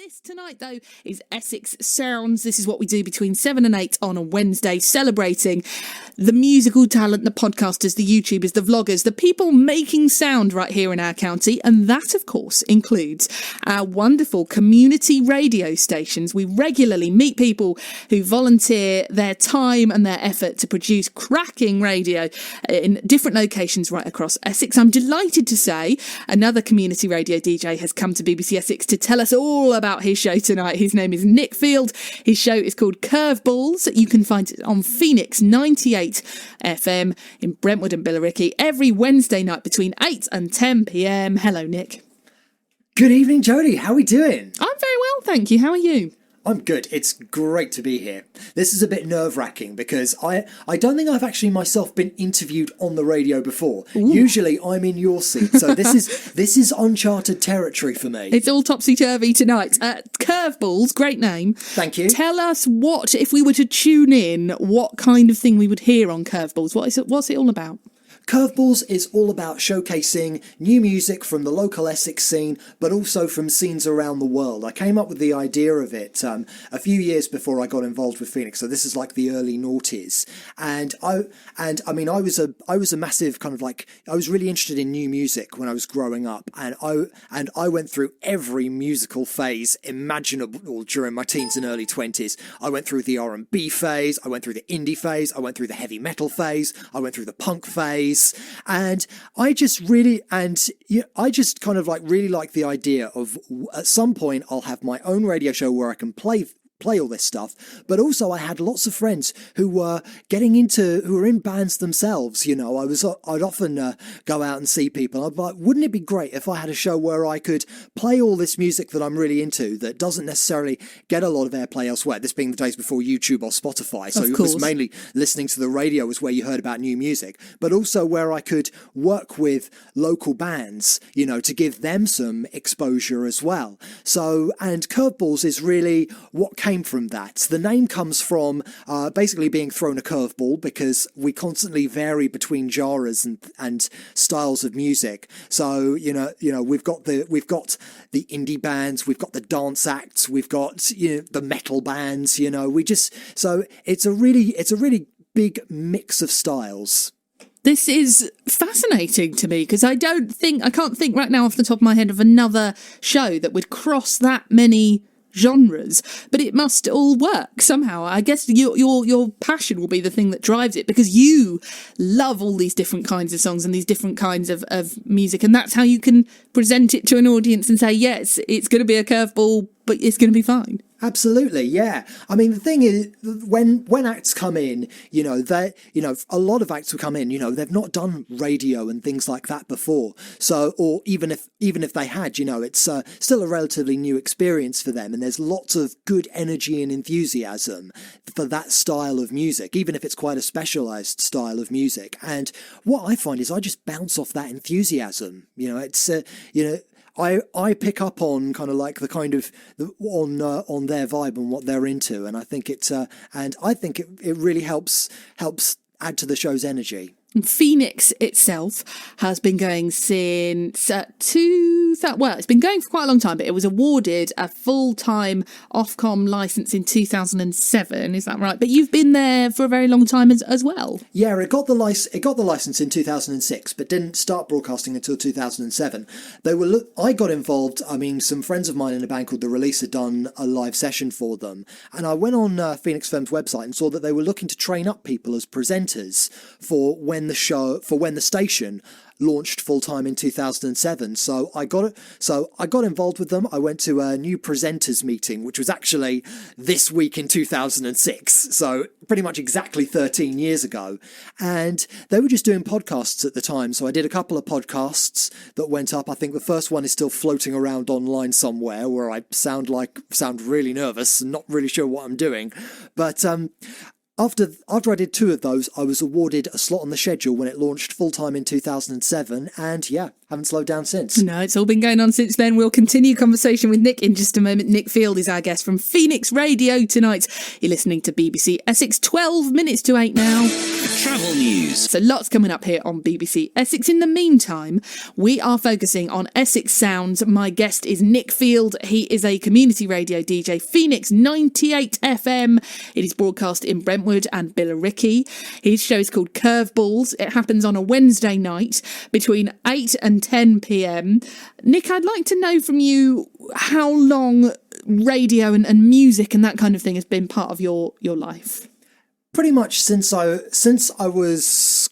This tonight, though, is Essex Sounds. This is what we do between 7 and 8 on a Wednesday, celebrating the musical talent, the podcasters, the YouTubers, the vloggers, the people making sound right here in our county. And that, of course, includes our wonderful community radio stations. We regularly meet people who volunteer their time and their effort to produce cracking radio in different locations right across Essex. I'm delighted to say another community radio DJ has come to BBC Essex to tell us all about his show tonight. His name is Nick Field. His show is called Curveballs. You can find it on Phoenix 98 FM in Brentwood and Billericay every Wednesday night between 8 and 10 p.m. Hello, Nick. Good evening, Jodie. How are we doing? I'm very well, thank you. How are you? I'm good. It's great to be here. This is a bit nerve-wracking because I don't think I've actually myself been interviewed on the radio before. Ooh. Usually I'm in your seat, so this is uncharted territory for me. It's all topsy-turvy tonight. Curveballs, great name. Thank you. Tell us what, if we were to tune in, what kind of thing we would hear on Curveballs. What's it all about? Curveballs is all about showcasing new music from the local Essex scene, but also from scenes around the world. I came up with the idea of it a few years before I got involved with Phoenix, so this is like the early noughties. And I mean, I was a massive kind of like, I was really interested in new music when I was growing up, and I went through every musical phase imaginable during my teens and early 20s. I went through the R&B phase, I went through the indie phase, I went through the heavy metal phase, I went through the punk phase. And I just really kind of like really like the idea of at some point I'll have my own radio show where I can play all this stuff, but also I had lots of friends who were who were in bands themselves. You know, I'd often go out and see people. I'd be like, wouldn't it be great if I had a show where I could play all this music that I'm really into that doesn't necessarily get a lot of airplay elsewhere? This being the days before YouTube or Spotify, so it was mainly listening to the radio was where you heard about new music, but also where I could work with local bands, you know, to give them some exposure as well. So, and Curveballs is really what came from that. The name comes from basically being thrown a curveball because we constantly vary between genres and styles of music. So you know we've got the indie bands, we've got the dance acts, we've got the metal bands. You know, so it's a really big mix of styles. This is fascinating to me because I can't think right now off the top of my head of another show that would cross that many genres, but it must all work somehow. I guess your passion will be the thing that drives it because you love all these different kinds of songs and these different kinds of music, and that's how you can present it to an audience and say, yes, it's going to be a curveball, but it's going to be fine. Absolutely, yeah. I mean, the thing is, when acts come in, a lot of acts will come in, they've not done radio and things like that before. So, or even if they had, it's still a relatively new experience for them. And there's lots of good energy and enthusiasm for that style of music, even if it's quite a specialised style of music. And what I find is I just bounce off that enthusiasm. I pick up on kind of like the kind of on their vibe and what they're into, and I think it really helps add to the show's energy. Phoenix itself has been going since it's been going for quite a long time, but it was awarded a full-time Ofcom licence in 2007, is that right? But you've been there for a very long time as well. Yeah, it got the licence in 2006, but didn't start broadcasting until 2007. I got involved, some friends of mine in a band called The Release had done a live session for them, and I went on Phoenix FM's website and saw that they were looking to train up people as presenters for when the station launched full-time in 2007. So I got involved with them. I went to a new presenters meeting, which was actually this week in 2006. So pretty much exactly 13 years ago. And they were just doing podcasts at the time. So I did a couple of podcasts that went up. I think the first one is still floating around online somewhere where I sound really nervous and not really sure what I'm doing. But After I did two of those, I was awarded a slot on the schedule when it launched full-time in 2007, and yeah, haven't slowed down since. No, it's all been going on since then. We'll continue conversation with Nick in just a moment. Nick Field is our guest from Phoenix Radio tonight. You're listening to BBC Essex, 12 minutes to 8 now. Travel news. So lots coming up here on BBC Essex. In the meantime, we are focusing on Essex Sounds. My guest is Nick Field. He is a community radio DJ, Phoenix 98 FM. It is broadcast in Brentwood and Billericay. His show is called Curveballs. It happens on a Wednesday night between 8 and 10 p.m. Nick, I'd like to know from you how long radio and music and that kind of thing has been part of your life. Pretty much since I was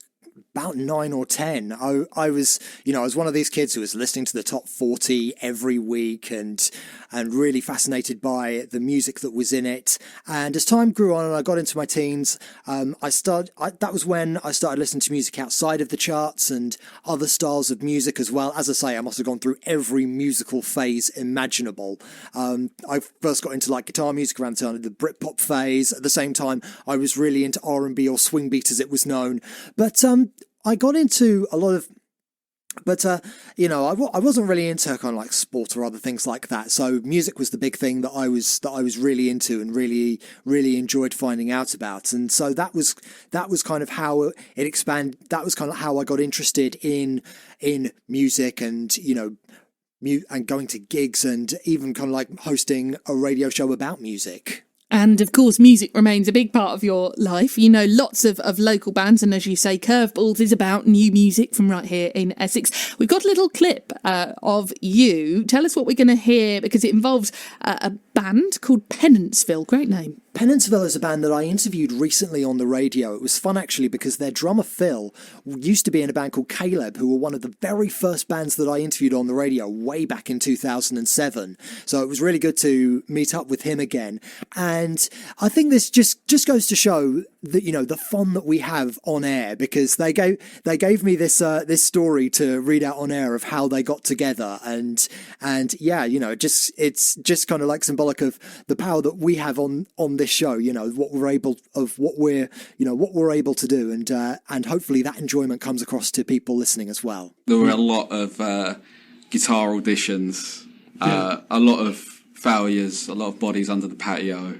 about 9 or 10, I was one of these kids who was listening to the top 40 every week and really fascinated by the music that was in it. And as time grew on and I got into my teens, that was when I started listening to music outside of the charts and other styles of music as well. As I say, I must have gone through every musical phase imaginable. I first got into like guitar music around the time of the Britpop phase. At the same time, I was really into R&B or swing beat as it was known. But I got into a lot of, I wasn't really into kind of like sport or other things like that. So music was the big thing that I was really into and really, really enjoyed finding out about. And so that was kind of how it expanded. That was kind of how I got interested in music and, and going to gigs and even kind of like hosting a radio show about music. And of course, music remains a big part of your life. You know, lots of local bands. And as you say, Curveballs is about new music from right here in Essex. We've got a little clip of you. Tell us what we're going to hear, because it involves a band called Pennanceville. Great name. Pennanceville is a band that I interviewed recently on the radio. It was fun, actually, because their drummer, Phil, used to be in a band called Caleb, who were one of the very first bands that I interviewed on the radio way back in 2007. So it was really good to meet up with him again. And I think this just goes to show that, the fun that we have on air, because they gave me this story to read out on air of how they got together. And yeah, it's just kind of like symbolic of the power that we have on this show, what we're able to do, and hopefully that enjoyment comes across to people listening as well. There were a lot of guitar auditions, a lot of failures, a lot of bodies under the patio.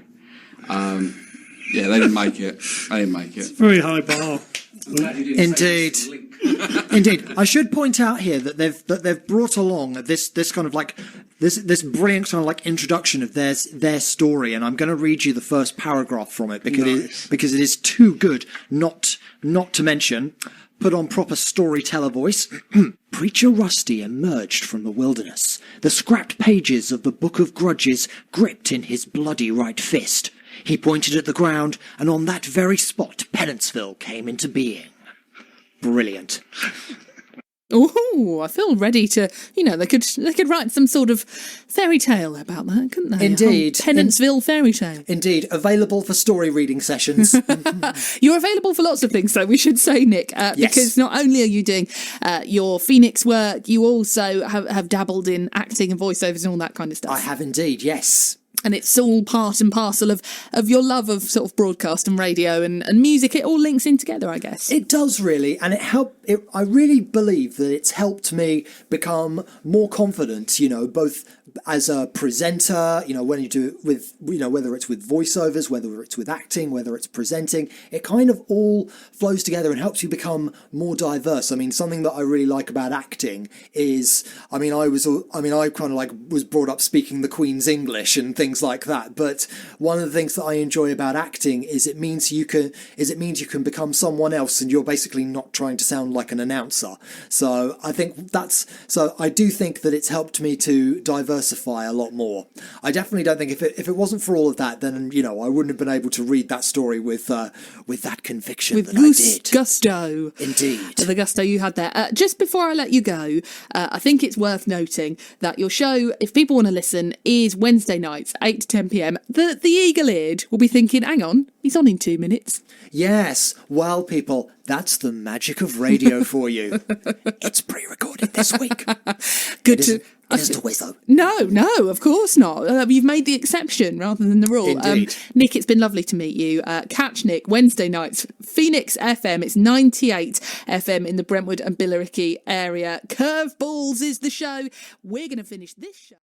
They didn't make it. It's a very high bar. Indeed. Indeed. I should point out here that they've brought along this kind of like this brilliant kind of like introduction of their story, and I'm going to read you the first paragraph from it because it is too good not to mention. Put on proper storyteller voice. Preacher Rusty emerged from the wilderness, the scrapped pages of the Book of Grudges gripped in his bloody right fist. He pointed at the ground, and on that very spot, Pennanceville came into being. Brilliant. Oh, I feel ready to, they could write some sort of fairy tale about that, couldn't they? Indeed. Pennanceville fairy tale. Indeed. Available for story reading sessions. You're available for lots of things, though, we should say, Nick, yes. Because not only are you doing your Phoenix work, you also have dabbled in acting and voiceovers and all that kind of stuff. I have indeed, yes. And it's all part and parcel of your love of sort of broadcast and radio and music. It all links in together, I guess. It does really, and I really believe that it's helped me become more confident, both as a presenter, when you do it with, whether it's with voiceovers, whether it's with acting, whether it's presenting, it kind of all flows together and helps you become more diverse. I mean, something that I really like about acting is, I kind of like was brought up speaking the Queen's English and things like that. But one of the things that I enjoy about acting is it means you can become someone else, and you're basically not trying to sound like an announcer. So I do think that it's helped me to diversify a lot more. I definitely don't think if it wasn't for all of that, then I wouldn't have been able to read that story with that conviction with that I did. Gusto. Indeed. The gusto you had there. Just before I let you go, I think it's worth noting that your show, if people want to listen, is Wednesday nights 8 to 10 p.m, the eagle-eared will be thinking, hang on, he's on in 2 minutes. Yes, well, people, that's the magic of radio for you. It's pre-recorded this week. Good It to... isn't always, though. No, of course not. You've made the exception rather than the rule. Indeed. Nick, it's been lovely to meet you. Catch Nick Wednesday nights, Phoenix FM. It's 98 FM in the Brentwood and Billericay area. Curveballs is the show. We're going to finish this show.